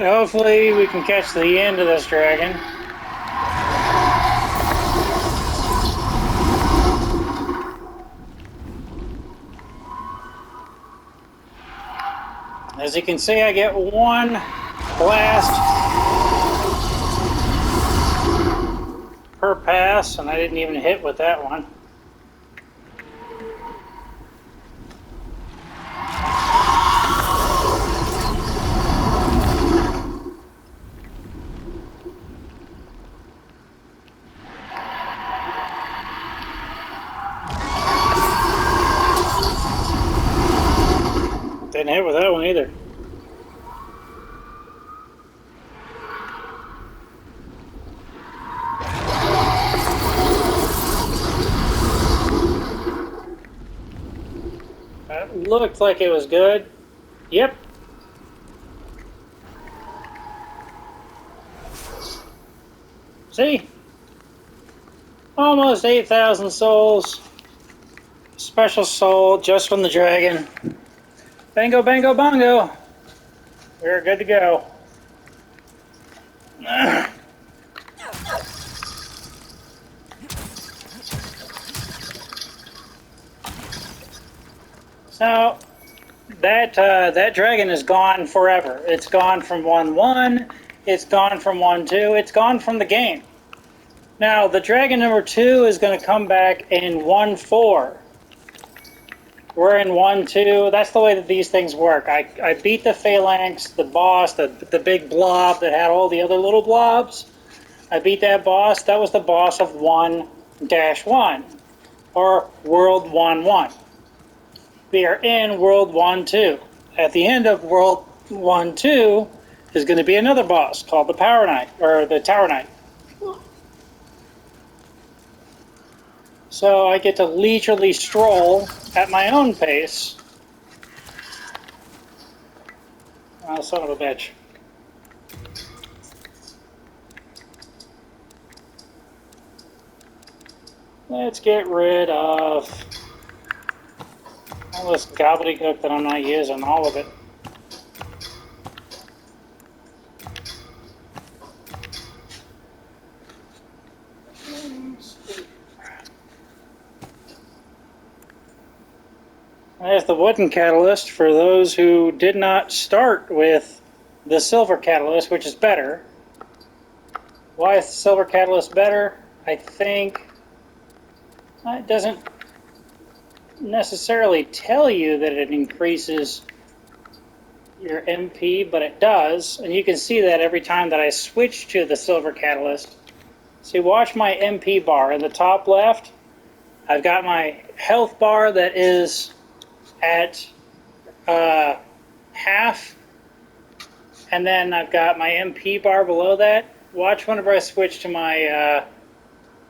Hopefully we can catch the end of this dragon. As you can see, I get one blast per pass, and I didn't even hit with that one. Didn't hit with that one either. That looked like it was good. Yep. See? Almost 8,000 souls. Special soul just from the dragon. Bango, bango, bongo. We're good to go. So that dragon is gone forever. It's gone from 1-1. It's gone from 1-2. It's gone from the game. Now the dragon number 2 is going to come back in 1-4. We're in 1-2. That's the way that these things work. I beat the phalanx, the boss, the big blob that had all the other little blobs. I beat that boss. That was the boss of 1-1, or World 1-1. We are in World 1-2. At the end of World 1-2 is going to be another boss called the Power Knight, or the Tower Knight. So I get to leisurely stroll at my own pace. Oh, son of a bitch. Let's get rid of all this gobbledygook that I'm not using, all of it. There's the wooden catalyst for those who did not start with the silver catalyst, which is better. Why is the silver catalyst better? I think it doesn't necessarily tell you that it increases your MP, but it does, and you can see that every time that I switch to the silver catalyst. See, watch my MP bar in the top left. I've got my health bar that is at half, and then I've got my MP bar below that. Watch whenever I switch to my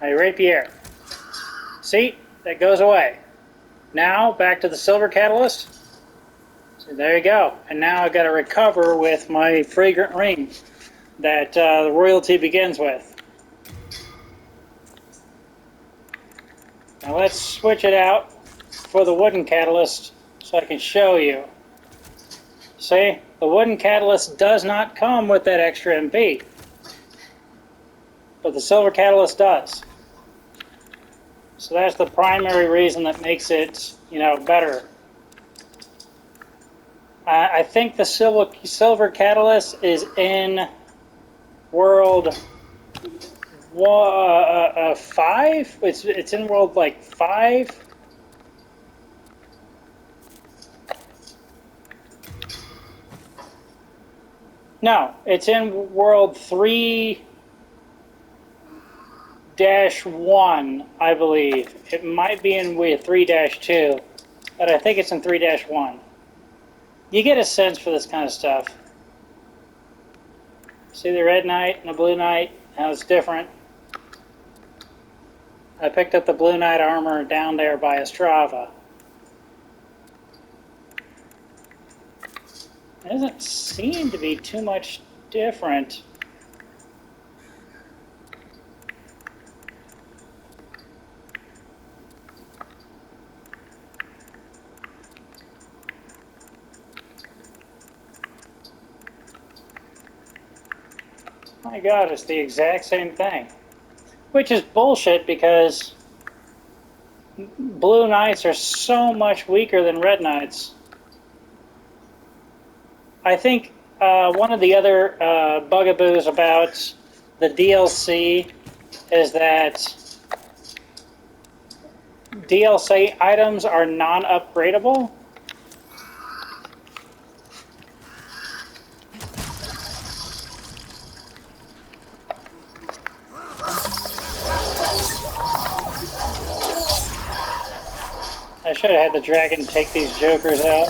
my rapier. See, that goes away. Now back to the silver catalyst. So there you go. And now I've got to recover with my fragrant ring that the royalty begins with. Now let's switch it out for the wooden catalyst so I can show you. See, the wooden catalyst does not come with that extra MP, but the silver catalyst does. So that's the primary reason that makes it, better. I think the silver catalyst is in World 5. It's in World 5. No, it's in World 3-1, I believe. It might be in 3-2, but I think it's in 3-1. You get a sense for this kind of stuff. See the red knight and the blue knight, how it's different. I picked up the blue knight armor down there by Ostrava. It doesn't seem to be too much different. My God, it's the exact same thing. Which is bullshit because blue knights are so much weaker than red knights. I think one of the other bugaboos about the DLC is that DLC items are non-upgradable. I should have had the dragon take these jokers out.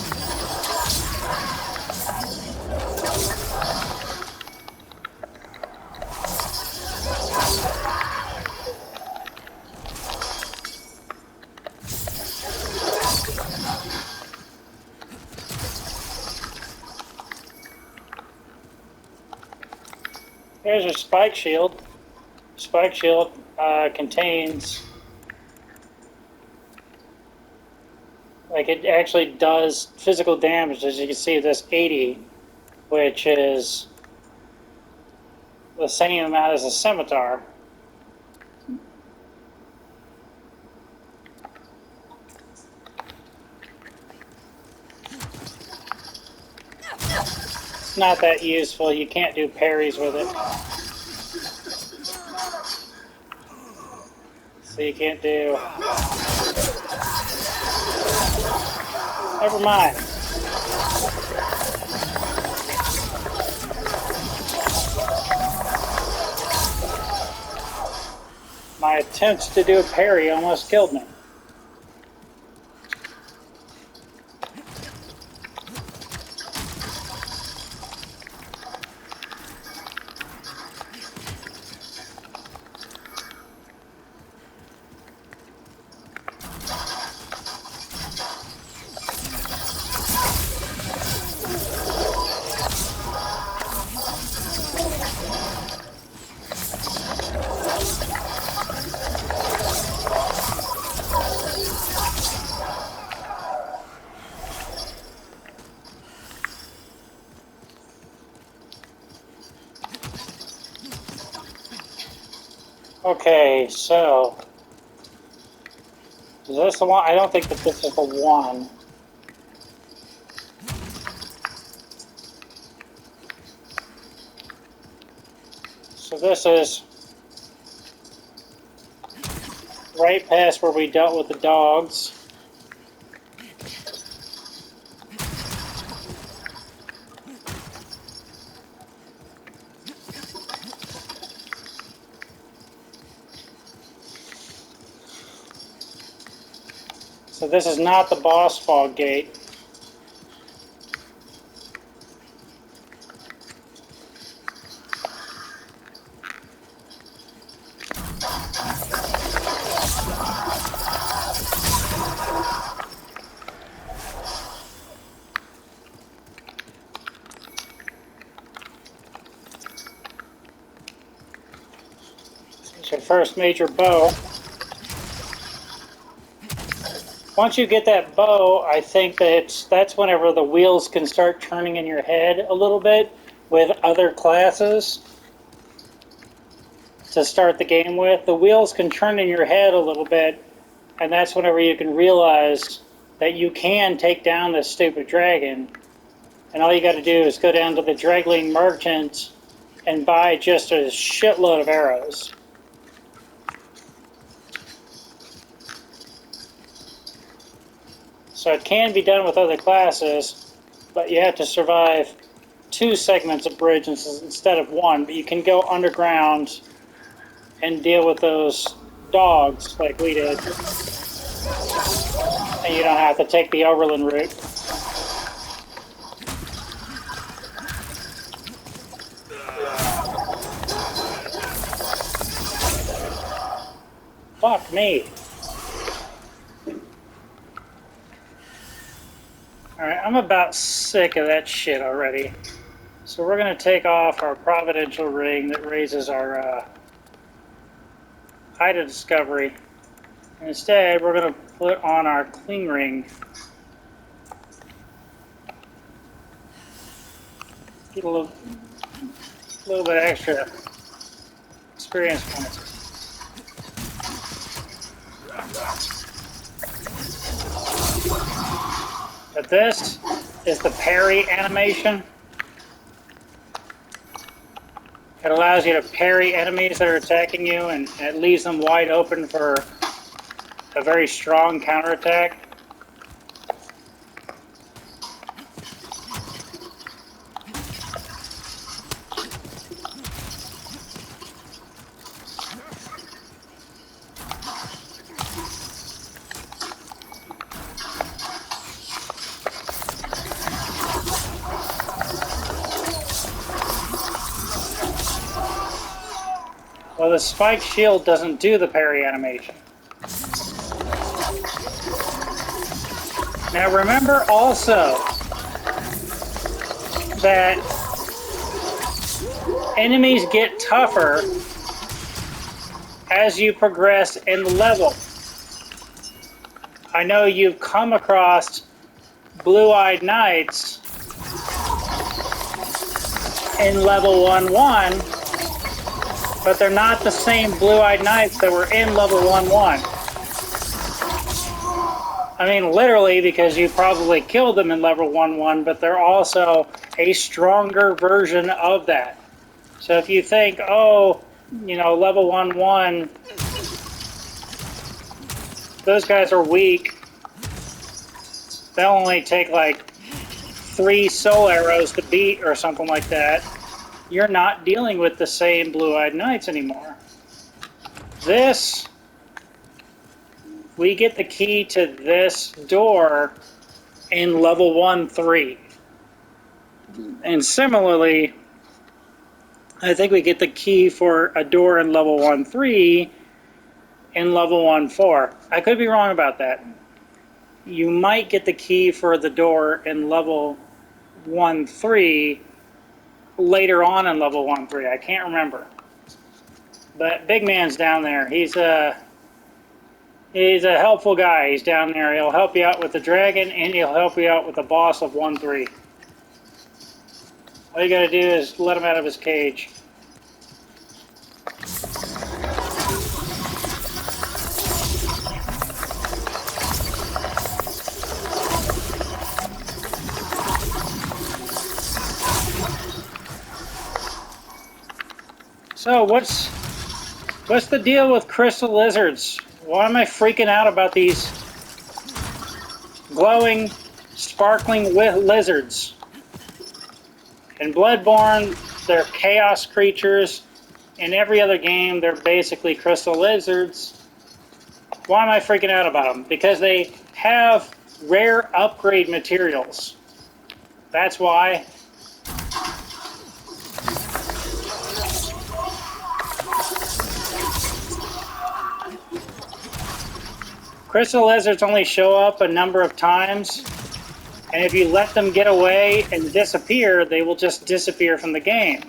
There's a spike shield. Spike shield contains, like, it actually does physical damage. As you can see, this 80, which is the same amount as a scimitar. It's not that useful. You can't do parries with it. So you can't do... Never mind. My attempts to do a parry almost killed me. Okay, so is this the one? I don't think that this is the one. So this is right past where we dealt with the dogs. So this is not the boss fog gate. It's your first major bow. Once you get that bow, I think that's whenever the wheels can start turning in your head a little bit with other classes to start the game with. The wheels can turn in your head a little bit, and that's whenever you can realize that you can take down this stupid dragon. And all you got to do is go down to the Dragling Merchant and buy just a shitload of arrows. So it can be done with other classes, but you have to survive 2 segments of bridge instead of 1. But you can go underground and deal with those dogs like we did. And you don't have to take the Overland route. Fuck me. Alright, I'm about sick of that shit already. So we're going to take off our Providential Ring that raises our height of discovery. And instead, we're going to put on our Cling Ring. Get a little bit extra experience points. But this is the parry animation. It allows you to parry enemies that are attacking you, and it leaves them wide open for a very strong counterattack. Well, the spike shield doesn't do the parry animation. Now remember also that enemies get tougher as you progress in the level. I know you've come across blue-eyed knights in level 1-1, but they're not the same blue-eyed knights that were in level 1-1. I mean, literally, because you probably killed them in level 1-1, but they're also a stronger version of that. So if you think, oh, you know, level 1-1, those guys are weak, they'll only take like 3 soul arrows to beat or something like that, you're not dealing with the same blue-eyed knights anymore. This, we get the key to this door in level 1-3. And similarly, I think we get the key for a door in level 1-3 in level 1-4. I could be wrong about that. You might get the key for the door in level 1-3 later on in level 1-3. I can't remember. But Big Man's down there. He's a helpful guy. He's down there. He'll help you out with the dragon, and he'll help you out with the boss of 1-3. All you gotta do is let him out of his cage. So what's the deal with crystal lizards? Why am I freaking out about these glowing, sparkling lizards? In Bloodborne, they're chaos creatures. In every other game, they're basically crystal lizards. Why am I freaking out about them? Because they have rare upgrade materials. That's why. Crystal lizards only show up a number of times, and if you let them get away and disappear, they will just disappear from the game.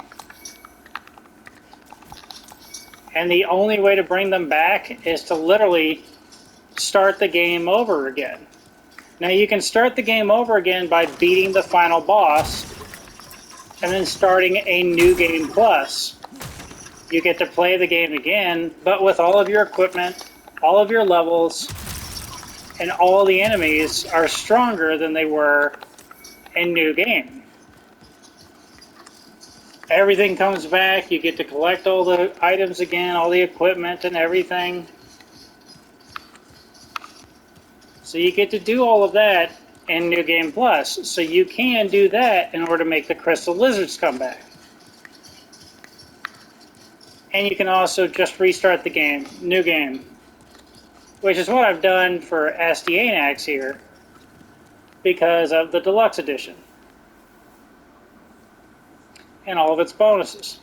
And the only way to bring them back is to literally start the game over again. Now you can start the game over again by beating the final boss and then starting a new game plus. You get to play the game again, but with all of your equipment, all of your levels, and all the enemies are stronger than they were in New Game. Everything comes back, you get to collect all the items again, all the equipment and everything. So you get to do all of that in New Game Plus. So you can do that in order to make the crystal lizards come back. And you can also just restart the game, New Game. Which is what I've done for Astyanax here because of the Deluxe Edition and all of its bonuses.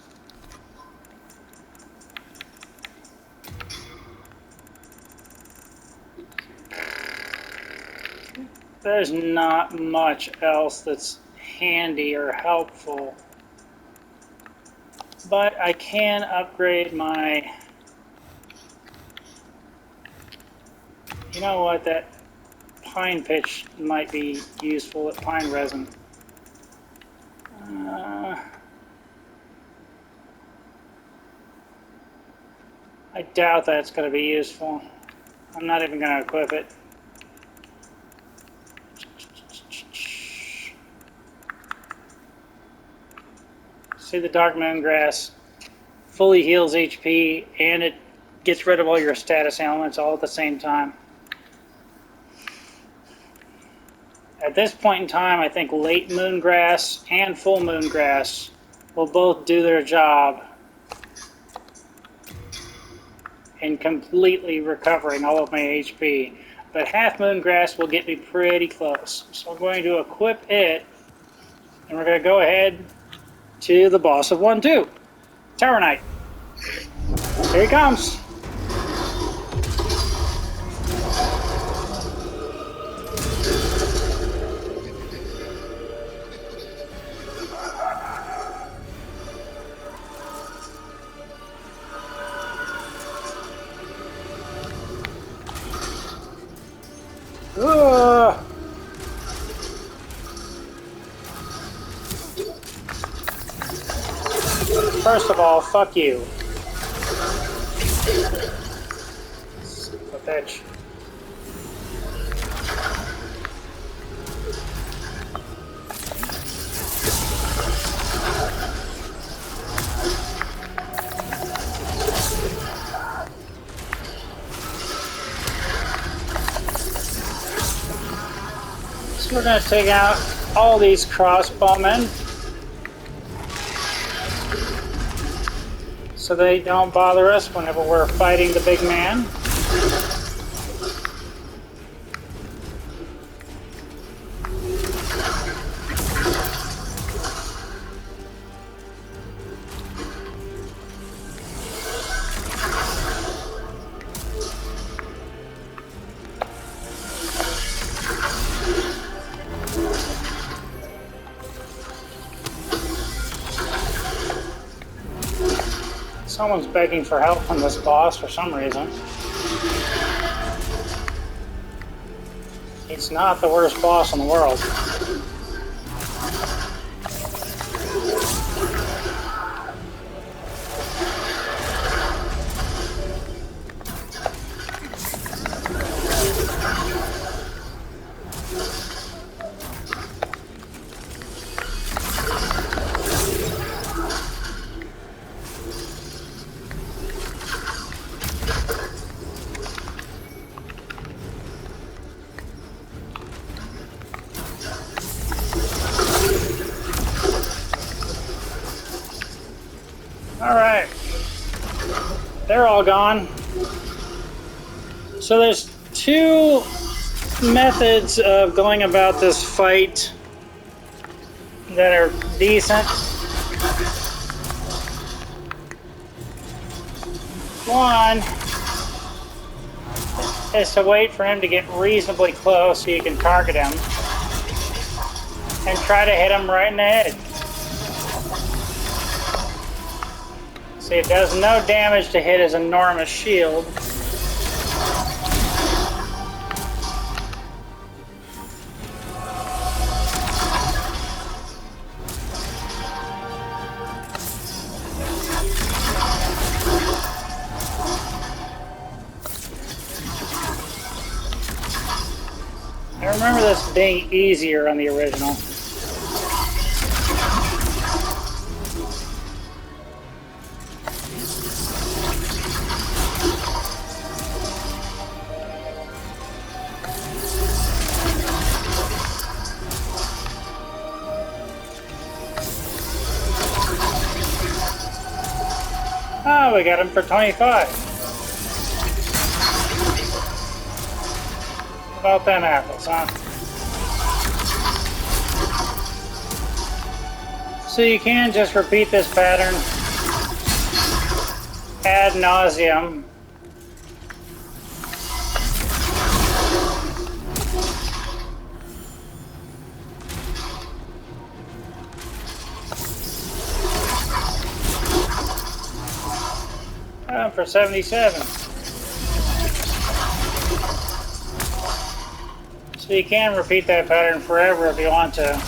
There's not much else that's handy or helpful, but I can upgrade my... You know what, that pine pitch might be useful, at pine resin. I doubt that's going to be useful. I'm not even going to equip it. See, the Dark Moon Grass fully heals HP and it gets rid of all your status ailments all at the same time. At this point in time, I think late moon grass and full moon grass will both do their job in completely recovering all of my HP. But half moon grass will get me pretty close. So I'm going to equip it, and we're going to go ahead to the boss of 1-2, Tower Knight. Here he comes. First of all, fuck you. A bitch. So we're going to take out all these crossbowmen so they don't bother us whenever we're fighting the big man. Someone's begging for help from this boss for some reason. He's not the worst boss in the world. Alright, they're all gone. So there's two methods of going about this fight that are decent. One is to wait for him to get reasonably close so you can target him and try to hit him right in the head. See, it does no damage to hit his enormous shield. I remember this being easier on the original. Oh, we got him for 25. About them apples, huh? So you can just repeat this pattern ad nauseum. For 77. So you can repeat that pattern forever if you want to.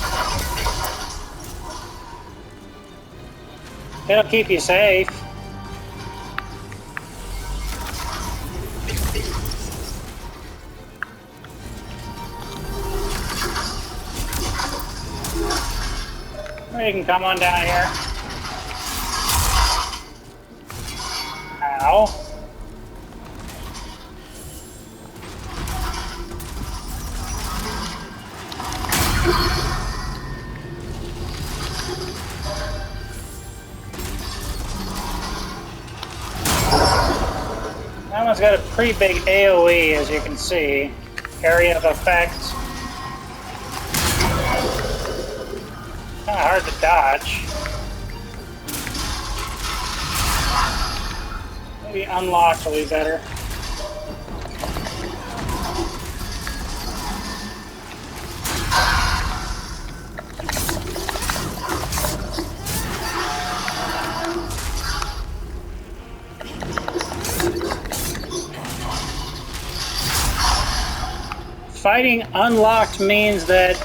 It'll keep you safe. You can come on down here. Ow. That one's got a pretty big AoE, as you can see. Area of effect. Kind of hard to dodge. Maybe unlocked will be better. Fighting unlocked means that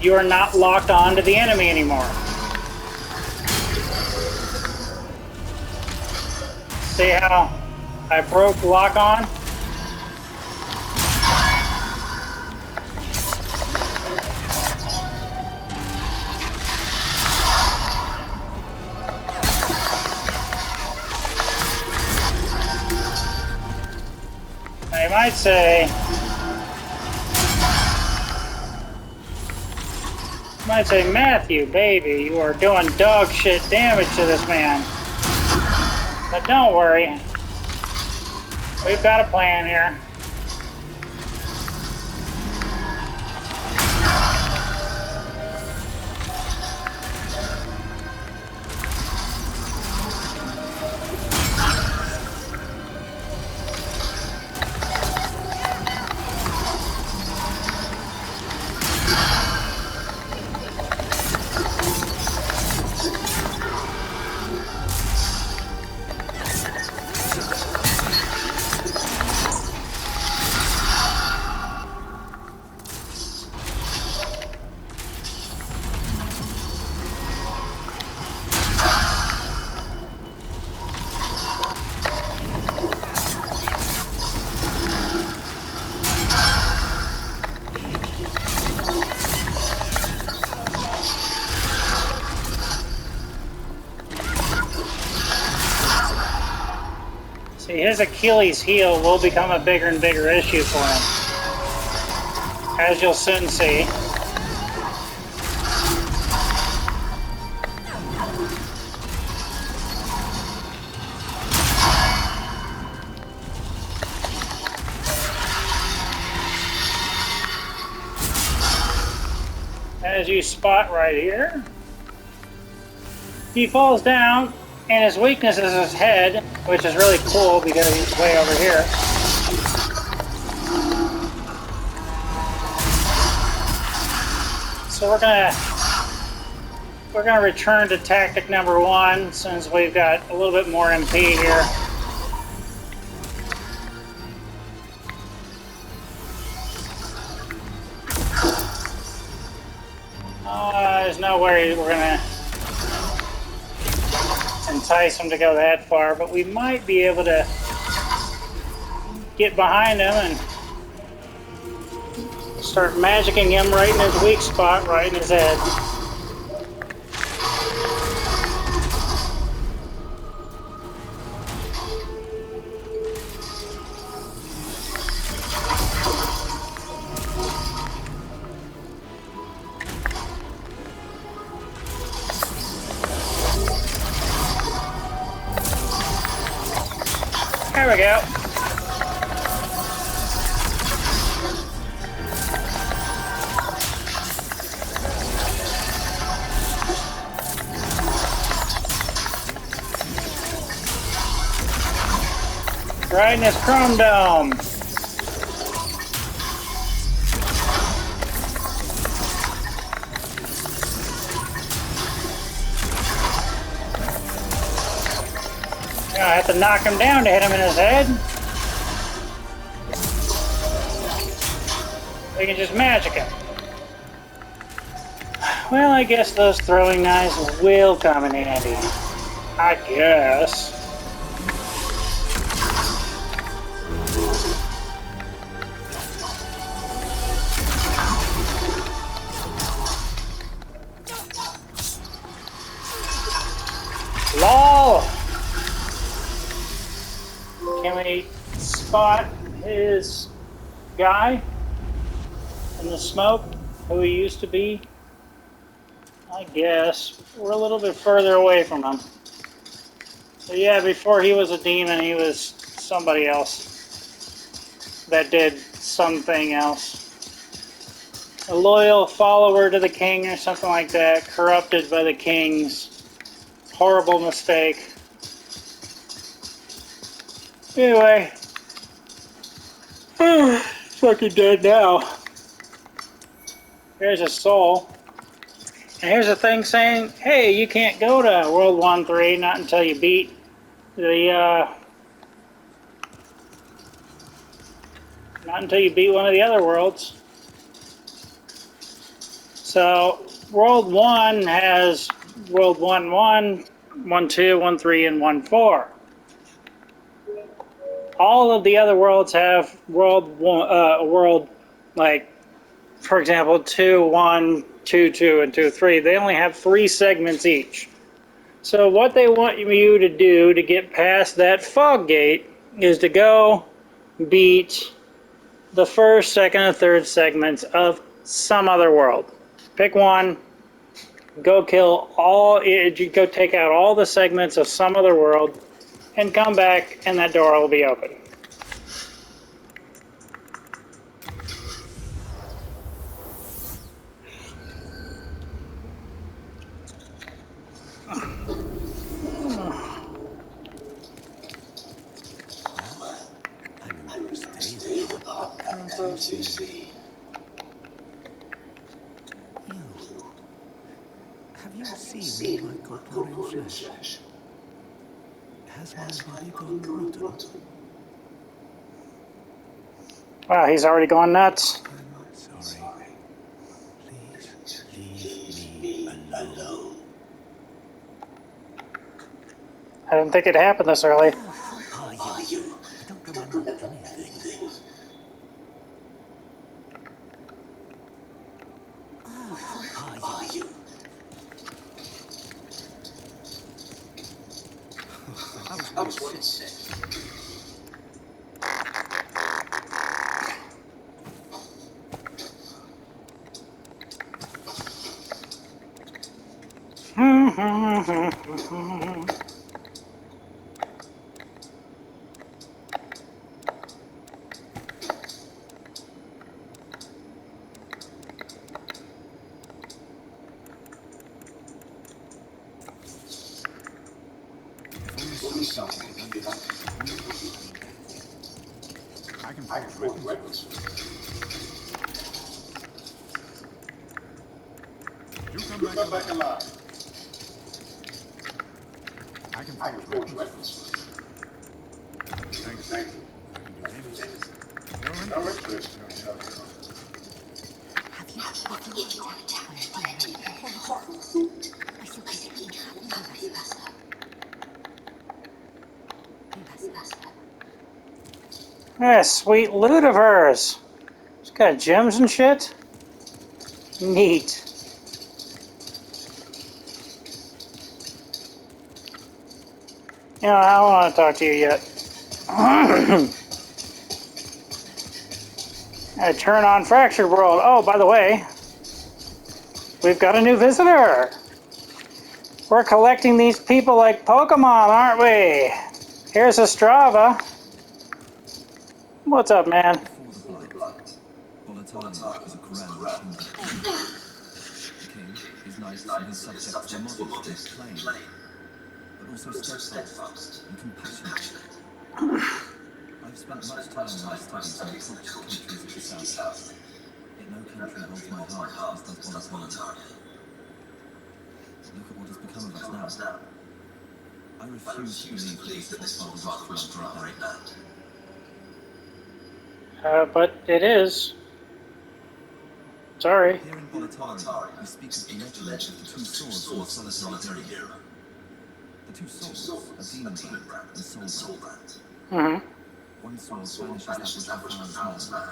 you are not locked on to the enemy anymore. See how I broke lock on? Now you might say, Matthew, baby, you are doing dog shit damage to this man. But don't worry. We've got a plan here. See, his Achilles heel will become a bigger and bigger issue for him, as you'll soon see. As you spot right here, he falls down, and his weakness is his head, which is really cool because he's way over here. So we're gonna return to tactic number one since we've got a little bit more MP here. There's no way we're gonna entice him to go that far, but we might be able to get behind him and start magicking him right in his weak spot, right in his head. There we go. Right in his chrome dome. I have to knock him down to hit him in his head. We can just magic him. Well, I guess those throwing knives will come in handy. I guess. LOL! Can we spot his guy in the smoke, who he used to be? I guess. We're a little bit further away from him. So yeah, before he was a demon, he was somebody else that did something else. A loyal follower to the king or something like that, corrupted by the king's horrible mistake. Anyway, fucking dead now. Here's his soul. And here's a thing saying, hey, you can't go to World 1-3, not until you beat the, not until you beat one of the other worlds. So, World 1 has World 1-1, 1-2, 1-3, and 1-4. All of the other worlds have world, like, for example, 2-1, 2-2, and 2-3. They only have 3 segments each. So what they want you to do to get past that fog gate is to go beat the first, second, and third segments of some other world. Pick one, go go take out all the segments of some other world, and come back, and that door will be open. You see. Have you seen my corporeal flesh? Has my body gone rotten? Wow, he's already gone nuts. I'm sorry. Please leave me alone. I didn't think it happened this early. Who are you? I don't remember anything. Who are you? I was once sick. I can forge weapons. You come back alive. I can forge weapons. Thank you. No request. Have you horrible food? I Yeah, sweet loot of hers. She's got gems and shit. Neat. You know, I don't want to talk to you yet. I turn on Fractured World. Oh, by the way, we've got a new visitor. We're collecting these people like Pokemon, aren't we? Here's Estrava. What's up, man? Before the blood, Volatile is a grand kingdom. The king, his knights, and his subjects were modest and plain, but also steadfast and compassionate. I've spent much time in my studies in the cultured countries of the south, yet no country holds my heart as does Volatile. Look at what has become of us now. I refuse to believe that this forefather was for our great land. But it is. Sorry. Here in Volatile, we speak of the legend of the two swords and the solitary hero. The two swords are demon brand and soul brand. One sword banishes that which defiles man,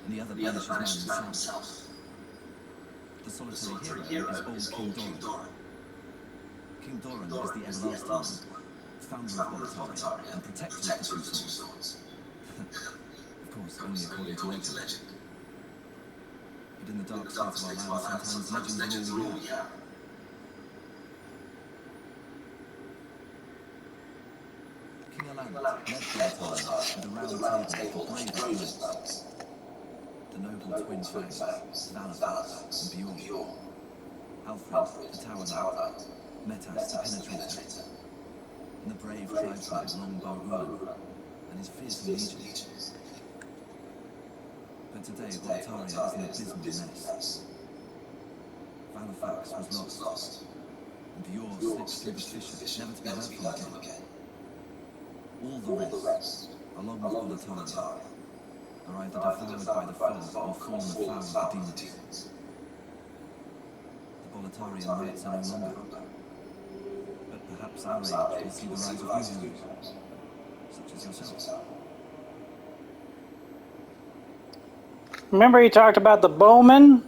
and the other banishes man himself. The solitary hero is old King Doran. King Doran is the everlasting one, founder of Boletaria and protector of the two swords. Of course, only according to legend. But in the dark side of our land, sometimes legends are all we have. King Alan led Boletaria with a round table of the bravest knights. The noble twin fangs, Valafax and Bjorn. Alfred, the Tower Knight, Metas, the Penetrator, and the brave tribesman Longbow Ulan and his fearsome legions. But today, Boletaria is an abysmal mess. Valafax was lost, and Bjorn slipped through the fissure, never to be heard from again. All the rest, along with Boletaria, are either devoured by the foe or fallen afoul of the demons. The Boletarian knights are no longer. But perhaps our age will see the rise of new heroes, such as yourself. Remember he talked about the bowmen?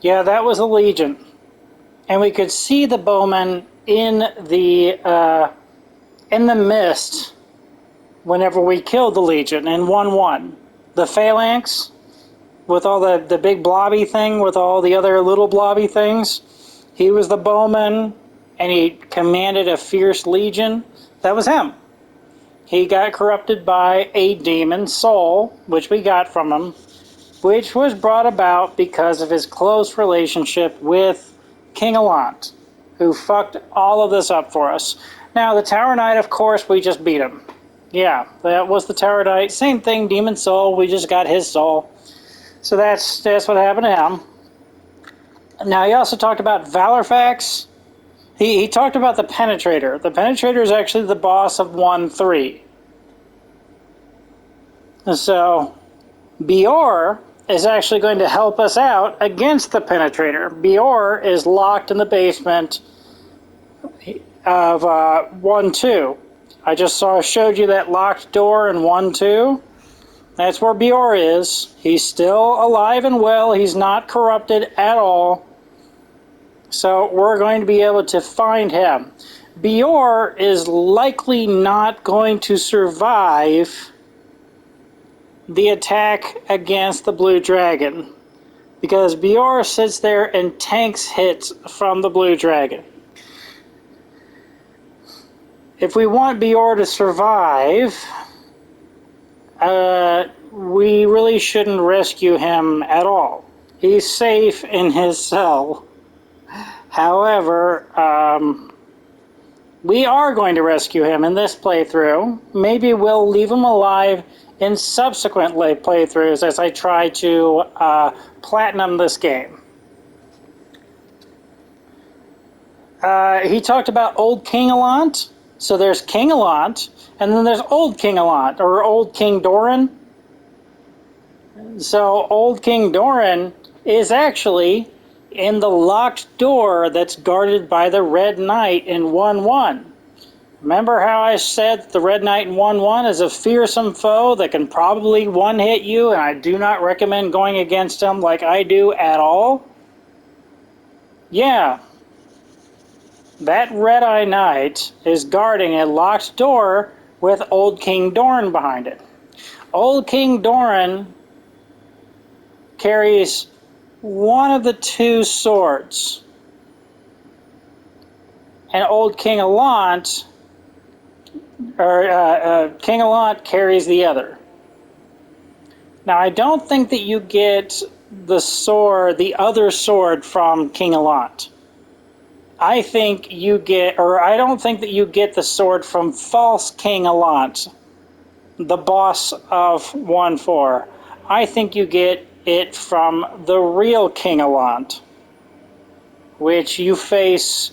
Yeah, that was a legion. And we could see the bowmen in the mist whenever we killed the legion in 1-1. The phalanx with all the big blobby thing with all the other little blobby things. He was the bowman and he commanded a fierce legion. That was him. He got corrupted by a demon soul, which we got from him, which was brought about because of his close relationship with King Alant, who fucked all of this up for us. Now, the Tower Knight, of course, we just beat him. Yeah, that was the Tower Knight. Same thing, demon soul. We just got his soul. So that's what happened to him. Now, he also talked about Valorfax. He talked about the Penetrator. The Penetrator is actually the boss of 1-3. So, Bior is actually going to help us out against the Penetrator. Bior is locked in the basement of 1-2. I just showed you that locked door in 1-2. That's where Bior is. He's still alive and well. He's not corrupted at all. So we're going to be able to find him. Bior is likely not going to survive the attack against the Blue Dragon, because Bior sits there and tanks hits from the Blue Dragon. If we want Bior to survive, we really shouldn't rescue him at all. He's safe in his cell. However, we are going to rescue him in this playthrough. Maybe we'll leave him alive in subsequent playthroughs as I try to platinum this game. He talked about Old King Alant. So there's King Alant, and then there's Old King Alant, or Old King Doran. So Old King Doran is actually in the locked door that's guarded by the Red Knight in 1-1. Remember how I said the Red Knight in 1-1 is a fearsome foe that can probably one-hit you, and I do not recommend going against him like I do at all? Yeah. That Red-Eye Knight is guarding a locked door with Old King Doran behind it. Old King Doran carries one of the two swords, and Old King Alant, King Alant carries the other. Now, I don't think that you get the other sword from King Alant. I don't think that you get the sword from False King Alant, the boss of 1-4. I think you get it from the real King Alant, which you face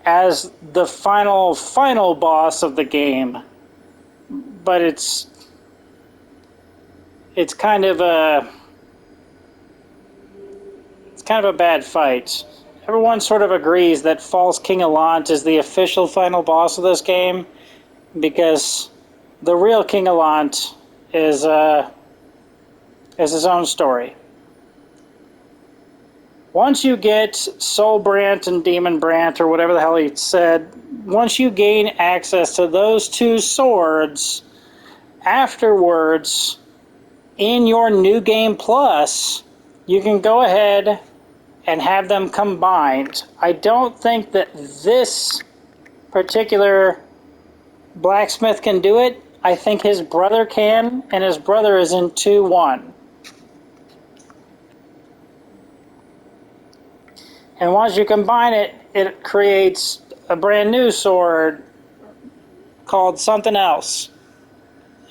as the final boss of the game. But it's kind of a bad fight. Everyone sort of agrees that False King Alant is the official final boss of this game, because the real King Alant is his own story. Once you get Soul Brant and Demon Brant, or whatever the hell he said, once you gain access to those two swords, afterwards, in your New Game Plus, you can go ahead and have them combined. I don't think that this particular blacksmith can do it. I think his brother can, and his brother is in 2-1. And once you combine it, it creates a brand new sword called something else.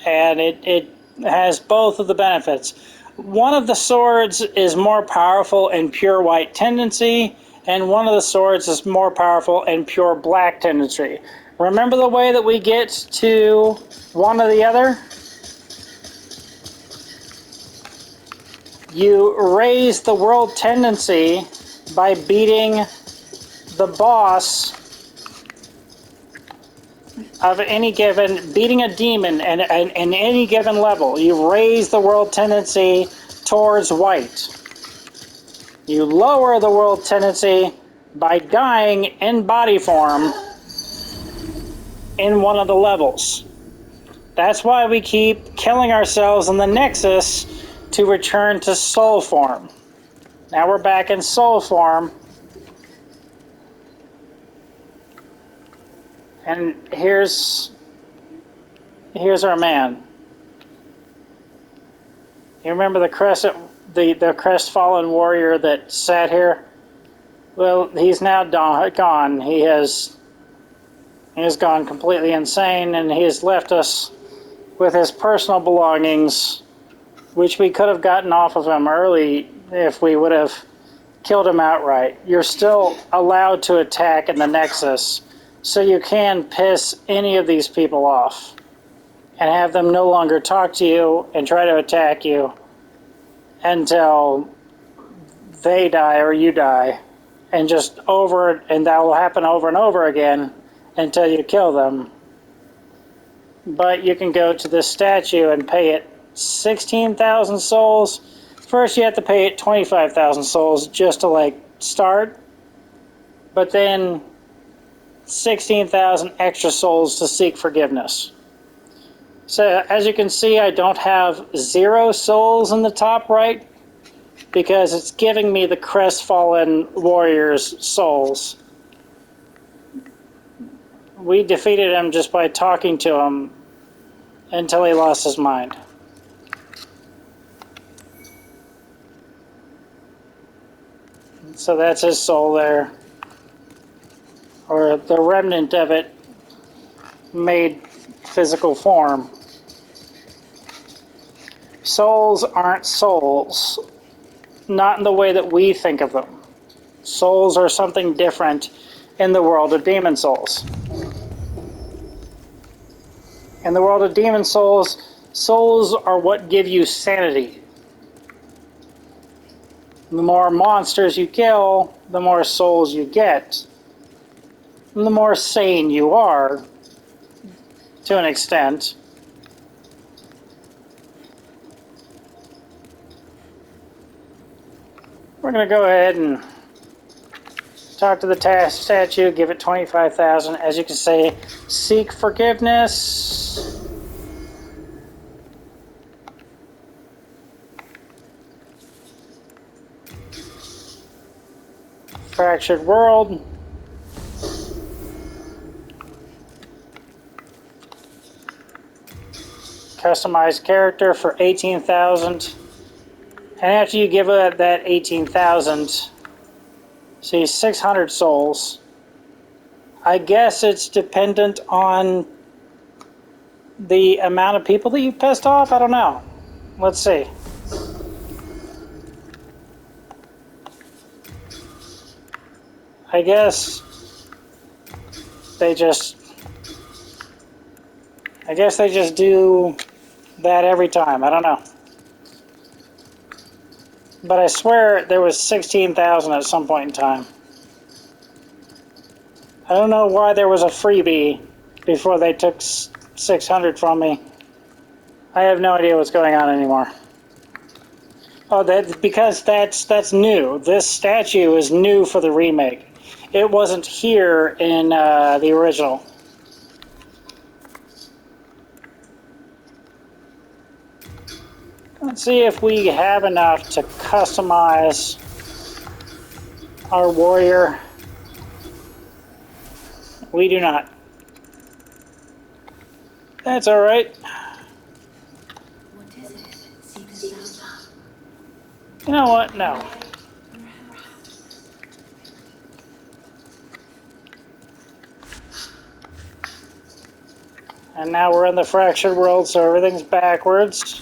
And it has both of the benefits. One of the swords is more powerful in pure white tendency, and one of the swords is more powerful in pure black tendency. Remember the way that we get to one or the other? You raise the world tendency by beating the boss of any given, beating a demon in any given level. You raise the world tendency towards white. You lower the world tendency by dying in body form in one of the levels. That's why we keep killing ourselves in the Nexus to return to soul form. Now we're back in soul form. And here's our man. You remember the crestfallen warrior that sat here? Well, he's now gone. He has gone completely insane, and he has left us with his personal belongings, which we could have gotten off of him early if we would have killed him outright. You're still allowed to attack in the Nexus, so you can piss any of these people off and have them no longer talk to you and try to attack you until they die or you die. And that will happen over and over again until you kill them. But you can go to this statue and pay it 16,000 souls. First you have to pay it 25,000 souls just to start. But then 16,000 extra souls to seek forgiveness. So as you can see, I don't have 0 souls in the top right because it's giving me the crestfallen warrior's souls. We defeated him just by talking to him until he lost his mind. So that's his soul there, or the remnant of it made physical form. Souls aren't souls, not in the way that we think of them. Souls are something different in the world of demon souls. In the world of demon souls, souls are what give you sanity. The more monsters you kill, the more souls you get. And the more sane you are, to an extent. We're going to go ahead and talk to the statue, give it 25,000. As you can say, seek forgiveness. Fractured world. Customized character for 18,000. And after you give it that 18,000, see 600 souls. I guess it's dependent on the amount of people that you pissed off. I don't know. Let's see. I guess they just do that every time. I don't know. But I swear there was 16,000 at some point in time. I don't know why there was a freebie before they took 600 from me. I have no idea what's going on anymore. Oh, that because that's new. This statue is new for the remake. It wasn't here in the original. Let's see if we have enough to customize our warrior. We do not. That's all right. What is it? Seekest thou? You know what? No. And now we're in the fractured world, so everything's backwards.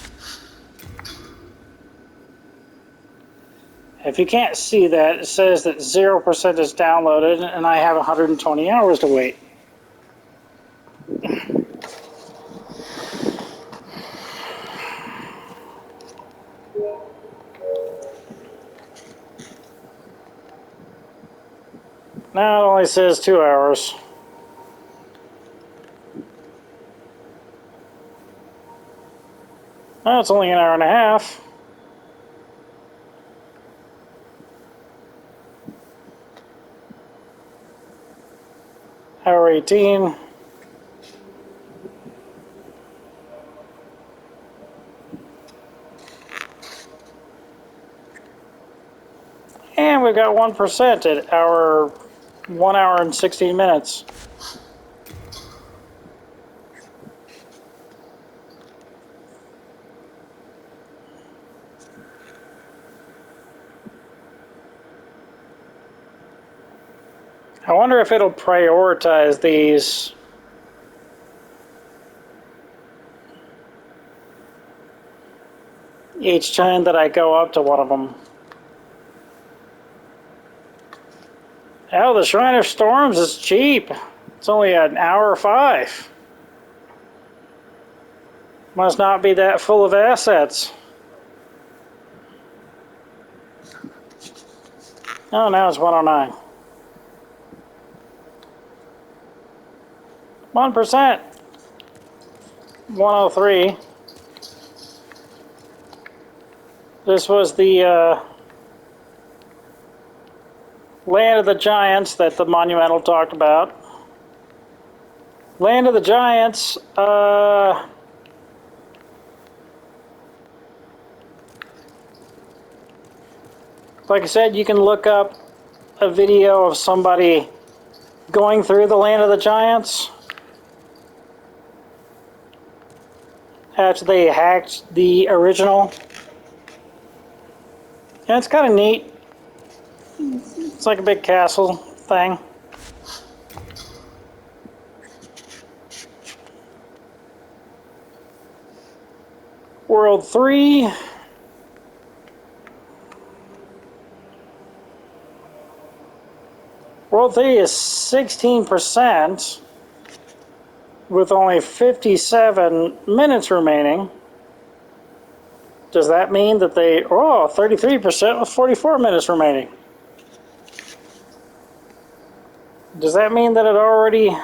If you can't see that, it says that 0% is downloaded, and I have 120 hours to wait. Now it only says 2 hours. Oh, it's only an hour and a half. Hour 18. And we've got 1% at our 1 hour and 16 minutes. I wonder if it'll prioritize these. Each time that I go up to one of them. Oh, the Shrine of Storms is cheap. It's only an hour 5. Must not be that full of assets. Oh, now it's 109. 1%. 103. This was the Land of the Giants that the Monumental talked about. Land of the Giants, like I said, you can look up a video of somebody going through the Land of the Giants after they hacked the original. And it's kind of neat. It's like a big castle thing. World 3. World 3 is 16% with only 57 minutes remaining. Does that mean that they... Oh, 33% with 44 minutes remaining. Does that mean that it already...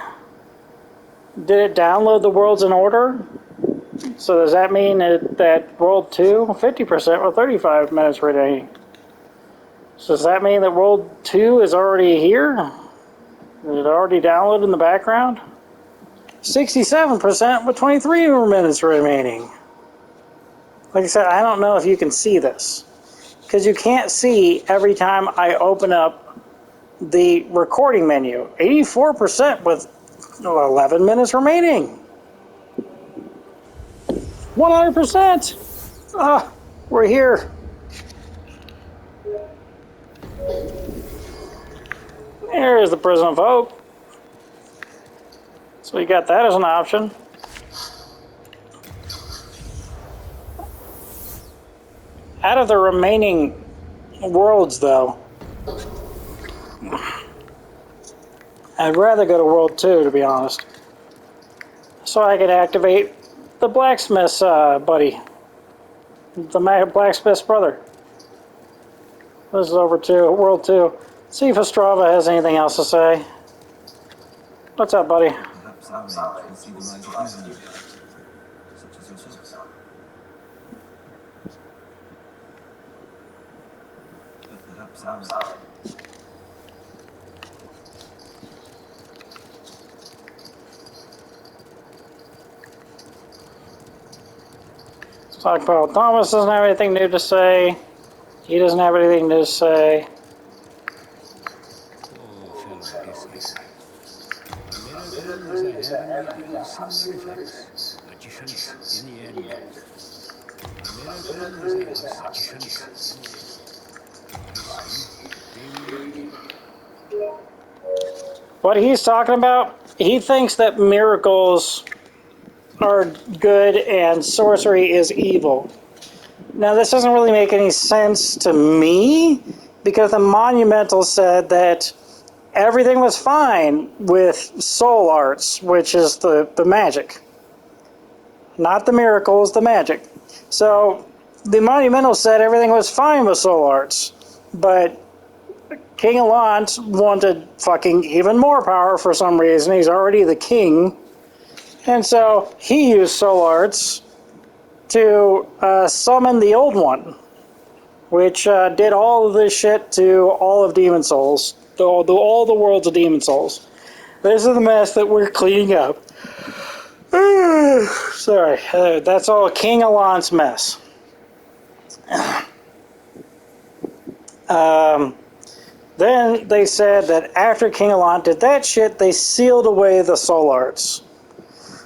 Did it download the worlds in order? So does that mean that World 2, 50% with 35 minutes remaining? So does that mean that World 2 is already here? Is it already downloaded in the background? 67% with 23 minutes remaining. Like I said, I don't know if you can see this. Because you can't see every time I open up the recording menu. 84% with 11 minutes remaining. 100%. Ah, we're here. There's the Prison of Hope. So we got that as an option. Out of the remaining worlds, though, I'd rather go to World 2, to be honest. So I could activate the blacksmith's buddy. The blacksmith's brother. This is over to World 2. See if Ostrava has anything else to say. What's up, buddy? Perhaps our age will see the rise of new such as yourself. Sorry. Stockpile Thomas doesn't have anything new to say. He doesn't have anything new to say. Poor fellow Odysseus. A miracle is a heavenly icing reflex. Magicians in the end. A miracle is a magicians in the end. What he's talking about, he thinks that miracles are good and sorcery is evil. Now, this doesn't really make any sense to me because the Monumental said that everything was fine with soul arts, which is the magic. Not the miracles, the magic. So, the Monumental said everything was fine with soul arts, but King Allant wanted fucking even more power for some reason. He's already the king. And so he used soul arts to summon the old one, which did all of this shit to all of Demon Souls, all the worlds of Demon Souls. This is the mess that we're cleaning up. Sorry, that's all King Allant's mess. Then they said that after King Allant did that shit, they sealed away the soul arts.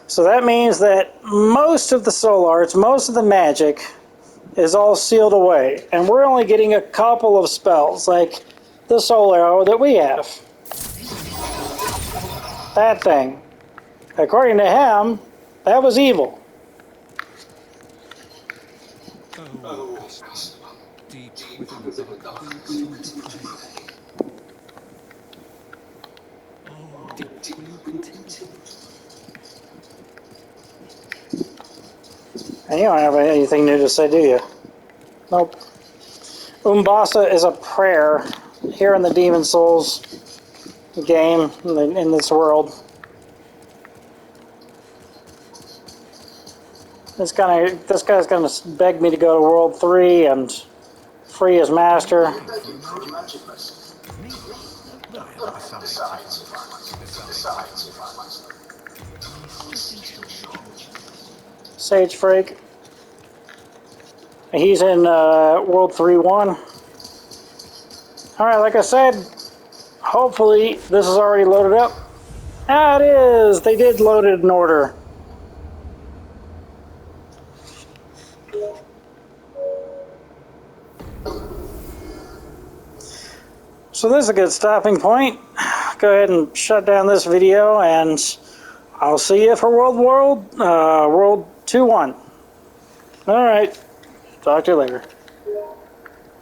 So that means that most of the soul arts, most of the magic, is all sealed away. And we're only getting a couple of spells, like the soul arrow that we have. That thing. According to him, that was evil. Oh, deep within the dark continue to pray. Oh, deep will you continue? And you don't have anything new to say, do you? Nope. Umbasa is a prayer here in the Demon Souls game, in this world. This guy's gonna beg me to go to World 3 and free his master. Sage Freak. He's in World 3-1. Alright, like I said, hopefully this is already loaded up. Ah, it is! They did load it in order. So this is a good stopping point. Go ahead and shut down this video, and I'll see you for World 2-1. Alright, talk to you later.